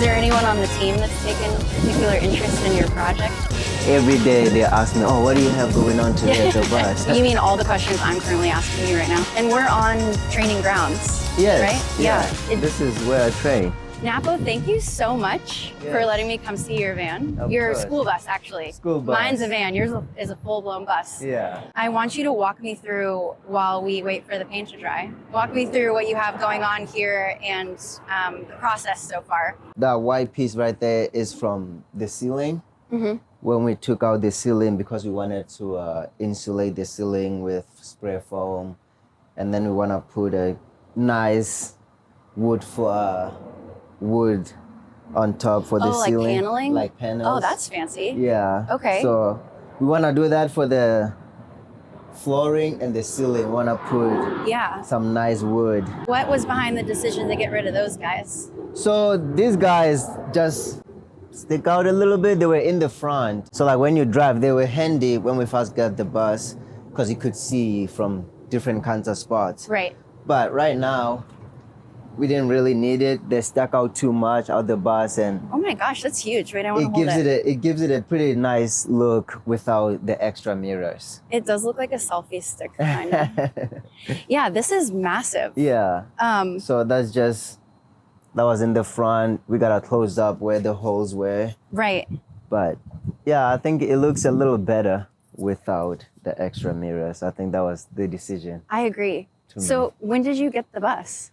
there anyone on the team that's taken particular interest in your project? Every day they ask me, oh, what do you have going on today at the bus? You mean all the questions I'm currently asking you right now? And we're on training grounds, Yes, right? yeah. This is where I train. Napo, thank you so much for letting me come see your van. Your school bus, actually. School bus. Mine's a van. Yours is a full-blown bus. Yeah. I want you to walk me through while we wait for the paint to dry. Walk me through what you have going on here and the process so far. That white piece right there is from the ceiling. Mm-hmm. When we took out the ceiling because we wanted to insulate the ceiling with spray foam, and then we want to put a nice wood on top for the ceiling. Like paneling? Like panels. Oh, that's fancy. Yeah. Okay. So we want to do that for the flooring and the ceiling. We want to put some nice wood. What was behind the decision to get rid of those guys? So these guys just stick out a little bit. They were in the front. So like when you drive, they were handy when we first got the bus because you could see from different kinds of spots. Right. But right now, we didn't really need it. They stuck out too much out the bus, and oh my gosh, that's huge. Wait, I want to hold it. It gives it a pretty nice look without the extra mirrors. It does look like a selfie stick, kind of. Yeah, this is massive. Yeah. So that was in the front. We got to close up where the holes were. Right. But yeah, I think it looks a little better without the extra mirrors. I think that was the decision. I agree. So when did you get the bus?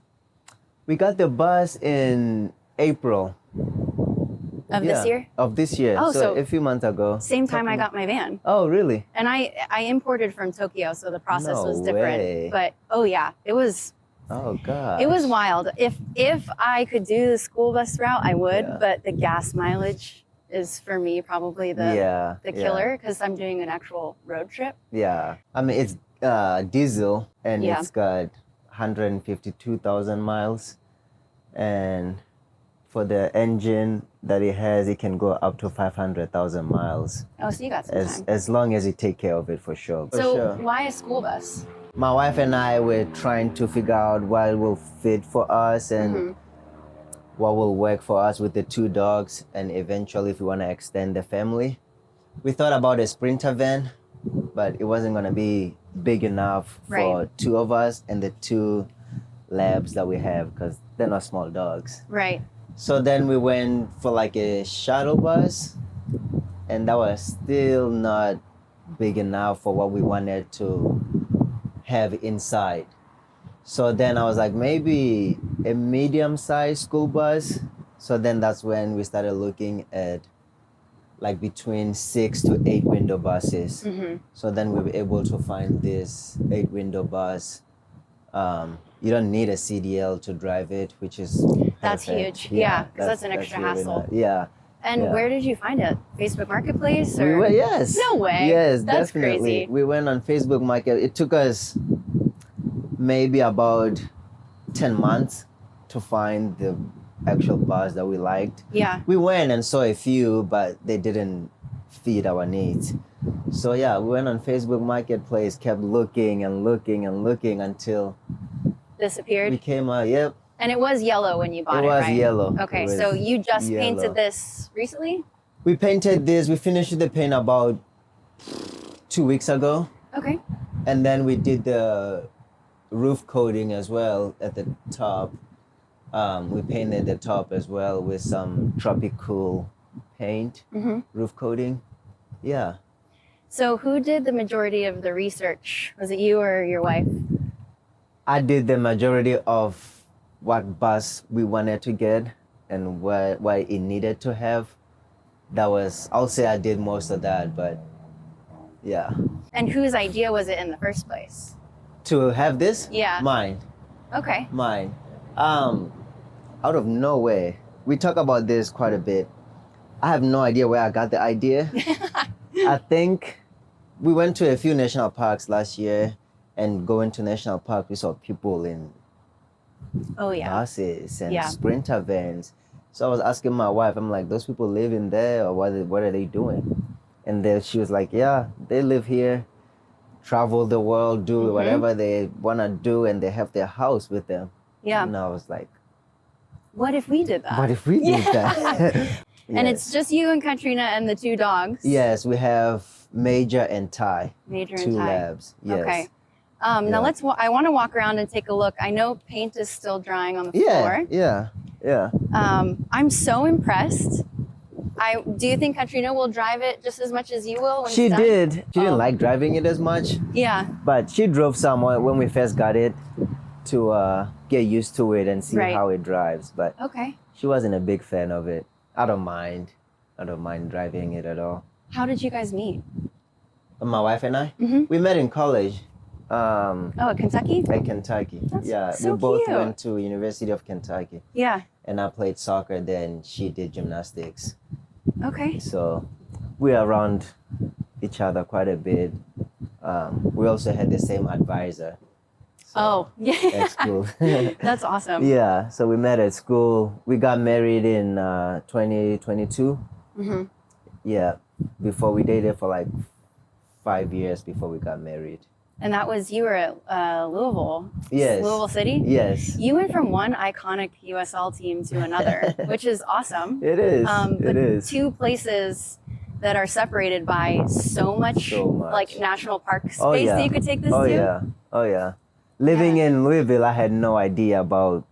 We got the bus in April. Of this year? Of this year. Oh, so a few months ago. Same time I got my van. Oh, really? And I imported from Tokyo, so the process No was different. way. But oh yeah, it was. Oh God. It was wild. If I could do the school bus route, I would. Yeah. But the gas mileage is for me probably the killer because I'm doing an actual road trip. Yeah. I mean, it's diesel and Yeah. it's got 152,000 miles. And for the engine that it has, it can go up to 500,000 miles. Oh, so you got some time. As long as you take care of it, for sure. So why a school bus? My wife and I were trying to figure out what will fit for us and what will work for us with the two dogs, and eventually if we want to extend the family. We thought about a Sprinter van, but it wasn't going to be big enough for two of us and the two labs that we have because they're not small dogs. Right. So then we went for like a shuttle bus, and that was still not big enough for what we wanted to have inside. So then I was like, maybe a medium-sized school bus. So then that's when we started looking at like between 6 to 8 window buses. So then we were able to find this 8 window bus. You don't need a CDL to drive it, which is That's huge. Yeah, because that's an extra hassle. Yeah. And where did you find it? Facebook Marketplace? Or? We went, yes. No way. Yes, that's definitely. Crazy. We went on Facebook Market. It took us maybe about 10 months to find the actual bus that we liked. Yeah. We went and saw a few, but they didn't fit our needs. So yeah, we went on Facebook Marketplace, kept looking and looking and looking until Disappeared? we came out, yep. And it was yellow when you bought it, was right? yellow. Okay, It was so you just yellow. painted this recently? We painted this, we finished the paint about 2 weeks ago. Okay. And then we did the roof coating as well at the top. We painted the top as well with some tropical paint, roof coating. Yeah. So who did the majority of the research? Was it you or your wife? I did the majority of what bus we wanted to get and what it needed to have. I'll say I did most of that, but yeah. And whose idea was it in the first place? To have this? Yeah. Mine. Okay. Mine. Out of nowhere. We talk about this quite a bit. I have no idea where I got the idea. I think we went to a few national parks last year, and going to national park, we saw people in buses and Sprinter vans. So I was asking my wife, I'm like, those people live in there, or what are they doing? And then she was like, yeah, they live here, travel the world, do whatever they want to do, and they have their house with them. Yeah. And I was like, What if we did that? What if we did that? And Yes. it's just you and Katrina and the two dogs. Yes, we have Major and Ty. Major Two and Ty. labs. Yes. Okay. Yeah. Now I want to walk around and take a look. I know paint is still drying on the Yeah. floor. Yeah. I'm so impressed. Do you think Katrina will drive it just as much as you will? When She it's done? did. She Oh. didn't like driving it as much, Yeah. but she drove some when we first got it to get used to it and see Right. how it drives. But Okay. she wasn't a big fan of it. I don't mind. I don't mind driving it at all. How did you guys meet? My wife and I, Mhm. we met in college. Oh, at Kentucky? At Kentucky. That's Yeah, so we both cute. went to University of Kentucky, Yeah. and I played soccer. Then she did gymnastics. Okay. So we're around each other quite a bit. We also had the same advisor. So, Oh, yeah. at school. That's awesome. Yeah, so we met at school. We got married in 2022. hmm Yeah, before we dated for like 5 years before we got married. And that was, you were at Louisville. Yes. Louisville City? Yes, You went from one iconic USL team to another, which is awesome. it is. But It is. two places that are separated by so much, So much. like national park space Oh, yeah. that you could take this Oh to. yeah. Oh yeah. Living in Louisville, I had no idea about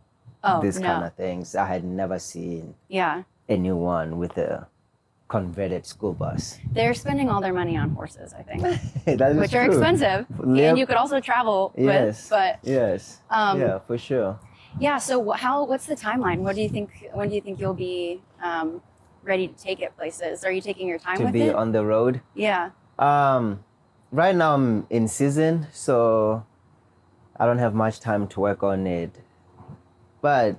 Oh, this no. kind of things. I had never seen Yeah. anyone with a converted school bus. They're spending all their money on horses, I think, That is which are true. expensive. Yep. And you could also travel Yes. with, but Yes. Yeah, for sure. yeah. So what's the timeline? What do you think, when do you think you'll be ready to take it places? Are you taking your time To with be it? on the road. Yeah. Right now I'm in season, so I don't have much time to work on it. But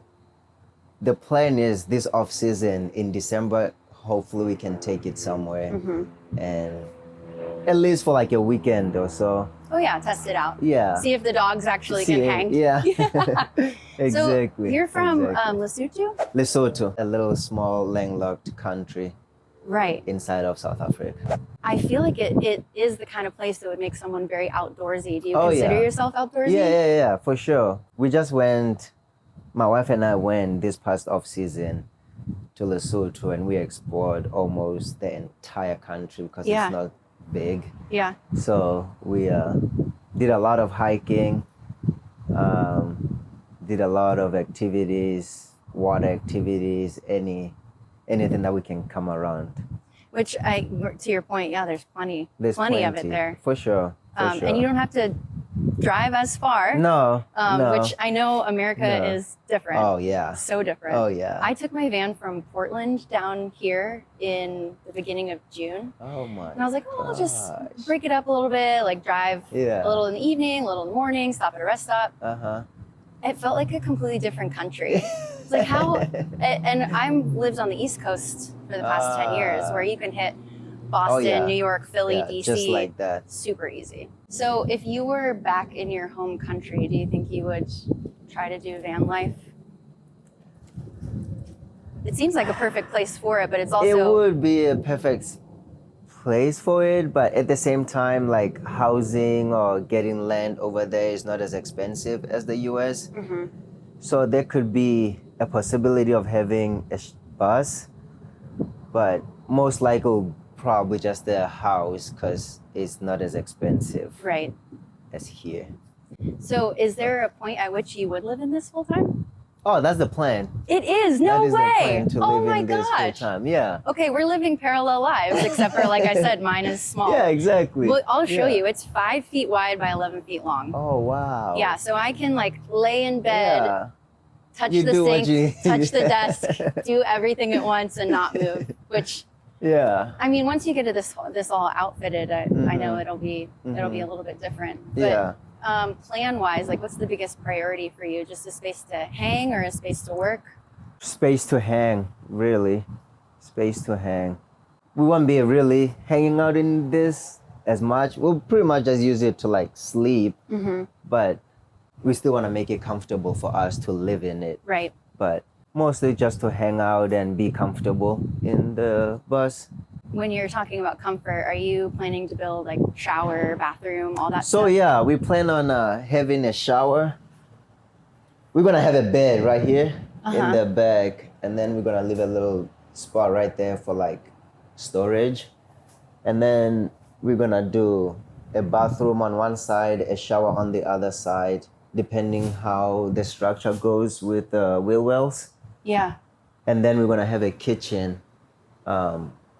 the plan is this off season in December, hopefully we can take it somewhere hmm and at least for like a weekend or so. Oh yeah, test it out. Yeah. See if the dogs actually See can it. hang. Yeah. Exactly. So you're from Exactly. Lesotho? Lesotho, a little small landlocked country Right. inside of South Africa. I feel like it is the kind of place that would make someone very outdoorsy. Do you Oh, consider yeah. yourself outdoorsy? Yeah, for sure. We just went, my wife and I went this past off season to Lesotho and we explored almost the entire country because Yeah. it's not big. Yeah. So we did a lot of hiking, did a lot of activities, water activities, anything that we can come around. Which to your point, yeah, there's plenty There's of it there. For sure. For sure. And you don't have to drive as far. No. No. Which I know America No. is different. Oh, yeah. So different. Oh, yeah. I took my van from Portland down here in the beginning of June. Oh, my. And I was like, oh, I'll just gosh. break it up a little bit, like drive Yeah. a little in the evening, a little in the morning, stop at a rest stop. Uh-huh. It felt like a completely different country. It's like how, and I'm lived on the East Coast for the past 10 years where you can hit Boston, yeah. New York, Philly, Yeah, DC. just like that. Super easy. So if you were back in your home country, do you think you would try to do van life? It seems like a perfect place for it, but it's also... It would be a perfect place for it, but at the same time, like housing or getting land over there is not as expensive as the US. Mhm. So there could be a possibility of having a bus, but most likely probably just a house because it's not as expensive Right. as here. So is there a point at which you would live in this full time? Oh, that's the plan. It is. No that is way. the plan to Oh live my in this full gosh. time. Yeah. Okay, we're living parallel lives, except for, like I said, mine is small. Yeah, exactly. Well, I'll show Yeah. you. It's 5 feet wide by 11 feet long. Oh, wow. Yeah, so I can like lay in bed, Yeah. touch You the do what sink, you- touch the desk, do everything at once and not move. Which, Yeah. I mean, once you get to this all outfitted, I know Mhm. it'll be a little bit different. But Yeah. plan wise, like what's the biggest priority for you? Just a space to hang or a space to work? Space to hang, really. Space to hang. We won't be really hanging out in this as much. We'll pretty much just use it to like sleep, Mm-hmm. but we still want to make it comfortable for us to live in it. Right. But mostly just to hang out and be comfortable in the bus. When you're talking about comfort, are you planning to build like shower, bathroom, all that So stuff? yeah, we plan on having a shower. We're gonna have a bed right here. in the back, and then we're gonna leave a little spot right there for like storage, and then we're gonna do a bathroom on one side, a shower on the other side, depending how the structure goes with the wheel wells. Yeah. And then we're gonna have a kitchen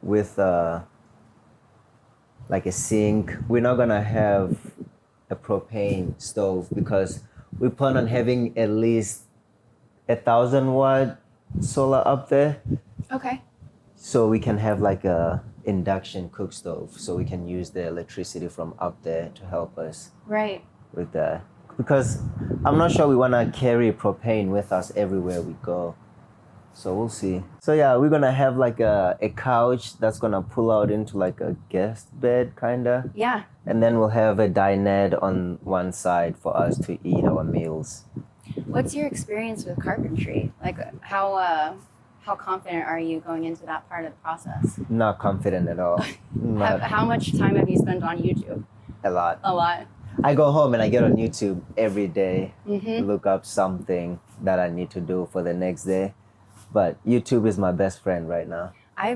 with like a sink. We're not gonna have a propane stove because we plan on having at least 1,000-watt solar up there, Okay. so we can have like a induction cook stove, so we can use the electricity from up there to help us Right. with that. Because I'm not sure we wanna carry propane with us everywhere we go. So we'll see. So yeah, we're gonna have like a couch that's gonna pull out into like a guest bed kinda. Yeah. And then we'll have a dinette on one side for us to eat our meals. What's your experience with carpentry? Like, how confident are you going into that part of the process? Not confident at all. Not How much time have you spent on YouTube? a lot. A lot. I go home and I get on YouTube every day, Mm-hmm. look up something that I need to do for the next day. But YouTube is my best friend right now.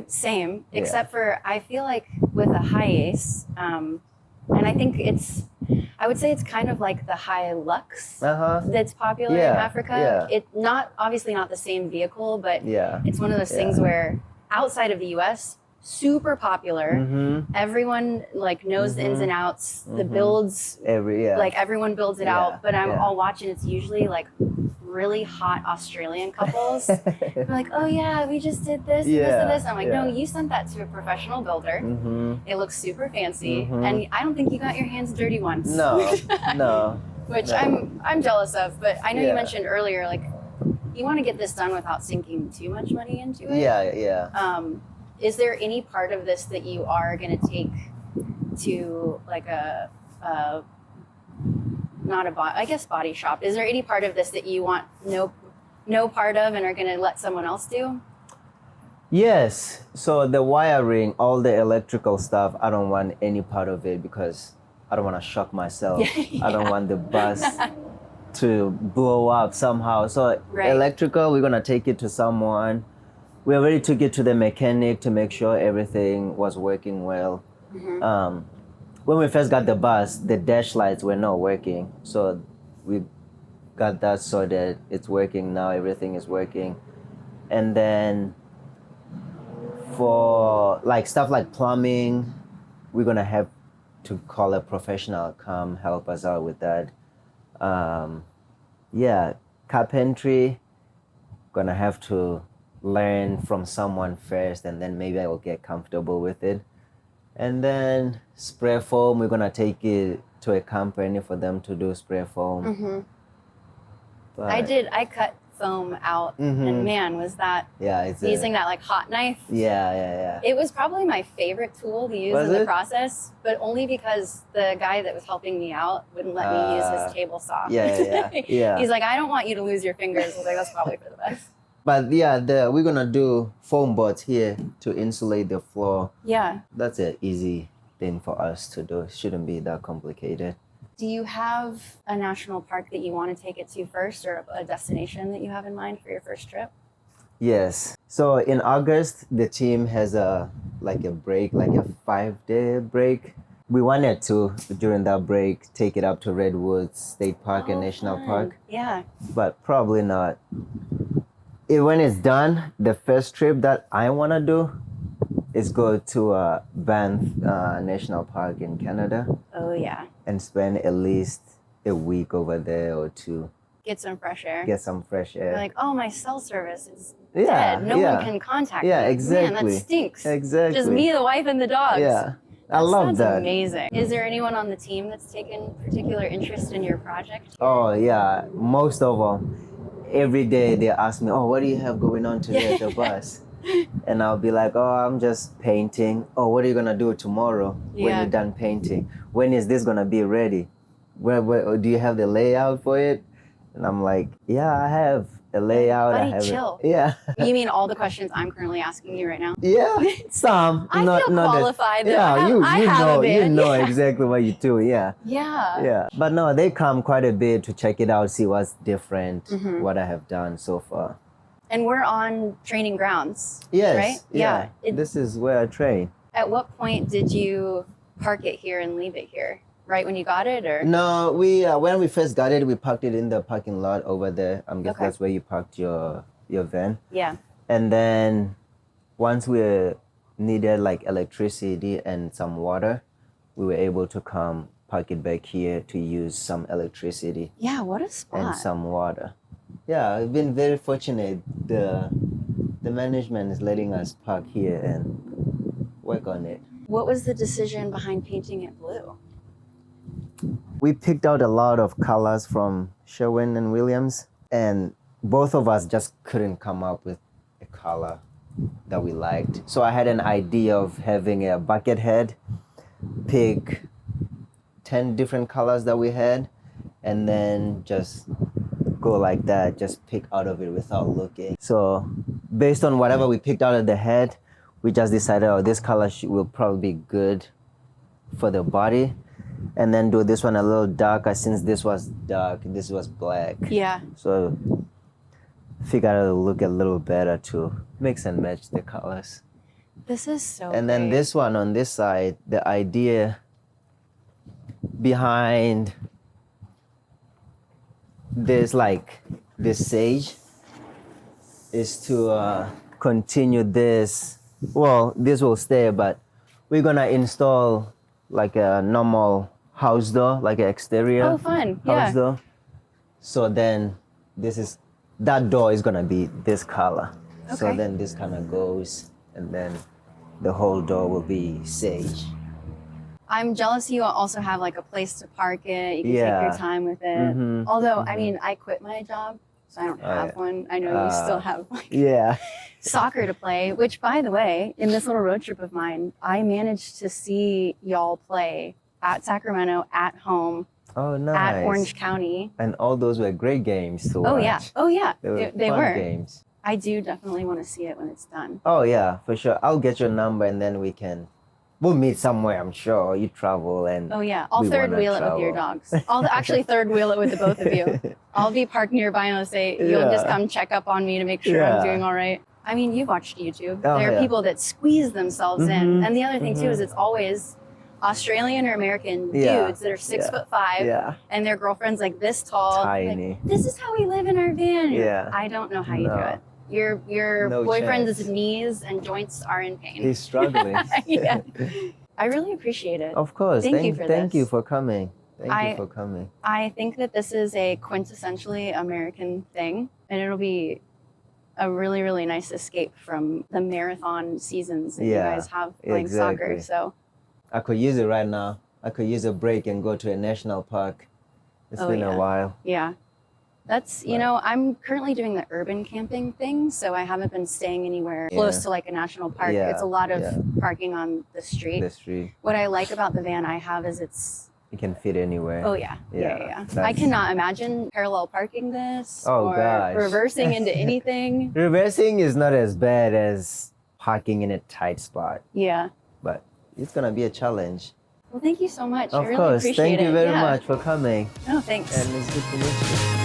Same, Yeah. except for I feel like with a Hi-Ace, and I think I would say it's kind of like the Hilux that's popular in Yeah, Africa. yeah. It obviously not the same vehicle, but Yeah. it's one of those things where outside of the US, super popular. Mm-hmm. Everyone like knows the ins and outs, the builds, like everyone builds it Yeah, out. But yeah. I'll watch and it's usually like really hot Australian couples. They're like, oh yeah, we just did this and this and this. I'm like, no, you sent that to a professional builder. Mm-hmm. It looks super fancy, Mhm. and I don't think you got your hands dirty once. No, no. Which No. I'm jealous of. But I know you Yeah. mentioned earlier, like you want to get this done without sinking too much money into it. Yeah. Is there any part of this that you are going to take to like a not a I guess body shop? Is there any part of this that you want no part of and are going to let someone else do? Yes. So the wiring, all the electrical stuff, I don't want any part of it because I don't want to shock myself. I don't want the bus to blow up somehow. So Right. electrical, we're gonna take it to someone. We already took it to the mechanic to make sure everything was working well. Mm-hmm. When we first got the bus, the dash lights were not working. So we got that sorted. It's working now. Everything is working. And then for like stuff like plumbing, we're gonna have to call a professional come help us out with that. Carpentry, gonna have to learn from someone first, and then maybe I will get comfortable with it. And then spray foam, we're gonna take it to a company for them to do spray foam. Mm-hmm. But, I cut foam out, and man, was that it's using that like hot knife. Yeah. It was probably my favorite tool to use Was in the it? process, but only because the guy that was helping me out wouldn't let me use his table saw. Yeah. He's like, I don't want you to lose your fingers. I was like, that's probably for the best. But we're gonna do foam boards here to insulate the floor. Yeah. That's an easy thing for us to do. It shouldn't be that complicated. Do you have a national park that you want to take it to first, or a destination that you have in mind for your first trip? Yes. So in August, the team has a break, like a 5-day break. We wanted to, during that break, take it up to Redwoods State Park and National fun. Park, Yeah. but probably not. When it's done, the first trip that I want to do is go to Banff National Park in Canada Oh yeah. and spend at least a week over there or two. Get some fresh air. Get some fresh air. You're like, oh, my cell service is Yeah, dead. No yeah. one can contact Yeah, me. Man, exactly. that stinks. Exactly. Just me, the wife, and the dogs. Yeah, I love Sounds that. amazing. Is there anyone on the team that's taken particular interest in your project? Oh yeah, most of them. Every day they ask me, "Oh, what do you have going on today at the bus?" And I'll be like, "Oh, I'm just painting." "Oh, what are you gonna do tomorrow when Yeah. you're done painting? When is this gonna be ready? Where do you have the layout for it?" And I'm like, "Yeah, I have a layout. I Buddy, have chill. it." Yeah. You mean all the questions I'm currently asking you right now? Yeah, some. I not, feel not that- qualified, though. Yeah, I have a know, van. Yeah. exactly what you do. Yeah. Yeah. But no, they come quite a bit to check it out, see what's different, Mhm. what I have done so far. And we're on training grounds, Yes. right? Yeah. This is where I train. At what point did you park it here and leave it here? Right when you got it, or? No, we when we first got it, we parked it in the parking lot over there. I guess Okay. that's where you parked your van. Yeah. And then once we needed like electricity and some water, we were able to come park it back here to use some electricity Yeah, what a spot. and some water. Yeah, I've been very fortunate. The management is letting us park here and work on it. What was the decision behind painting it blue? We picked out a lot of colors from Sherwin and Williams, and both of us just couldn't come up with a color that we liked. So I had an idea of having a bucket head, pick 10 different colors that we had, and then just go like that, just pick out of it without looking. So based on whatever we picked out of the head, we just decided, oh, this color will probably be good for the body. And then do this one a little darker, since this was dark, this was black. Yeah. So figured it would look a little better to mix and match the colors. This is so And then great. this one on this side, the idea behind this sage is to continue this. Well, this will stay, but we're gonna install like a normal house door, like an exterior Oh, fun. Yeah. house door. So then that door is gonna be this color. So Okay. then this kind of goes, and then the whole door will be sage. I'm jealous you also have like a place to park it. You can take Yeah. your time with it. Mhm, Although, I mean, I quit my job, so I don't have yeah. one. I know you still have like Yeah. soccer to play, which by the way, in this little road trip of mine, I managed to see y'all play at Sacramento, at home, Oh, nice. at Orange County. And all those were great games to watch. Oh yeah. Oh yeah. They fun were. games. I do definitely want to see it when it's done. Oh yeah, for sure. I'll get your number and then we'll meet somewhere. I'm sure you travel and. Oh yeah. I'll We third wanna wheel it with your travel. dogs. I'll actually third wheel it with the both of you. I'll be parked nearby and I'll say, you'll just Yeah. come check up on me to make sure Yeah. I'm doing all right. I mean, you've watched YouTube. Oh, There are yeah. people that squeeze themselves in. Mhm, And the other thing too is mhm. it's always Australian or American Yeah, dudes that are 6'5" Yeah. and their girlfriend's like this tall. Like, Tiny. this is how we live in our van. Yeah. I don't know how you do No. it. Your No boyfriend's chance. knees and joints are in pain. He's struggling. Yeah. I really appreciate it. Of course. Thank you for Thank this. you for coming. Thank I- you for coming. I think that this is a quintessentially American thing, and it'll be a really, really nice escape from the marathon seasons that you Yeah, guys have playing soccer. exactly. So, I could use it right now. I could use a break and go to a national park. It's Oh, been yeah. a while. yeah. That's, you Right. know, I'm currently doing the urban camping thing, so I haven't been staying anywhere Yeah. close to like a national park. Yeah, It's a lot of yeah. parking on the street. The street. What I like about the van I have is it's, You can fit anywhere. oh yeah, yeah. I that's- cannot imagine parallel parking this Oh, or gosh. reversing into anything. Reversing is not as bad as parking in a tight spot, Yeah. but it's gonna be a challenge. Well, thank you so much. I Of really course. appreciate Thank you it. very Yeah. much for coming. No, thanks. And it's good to meet you.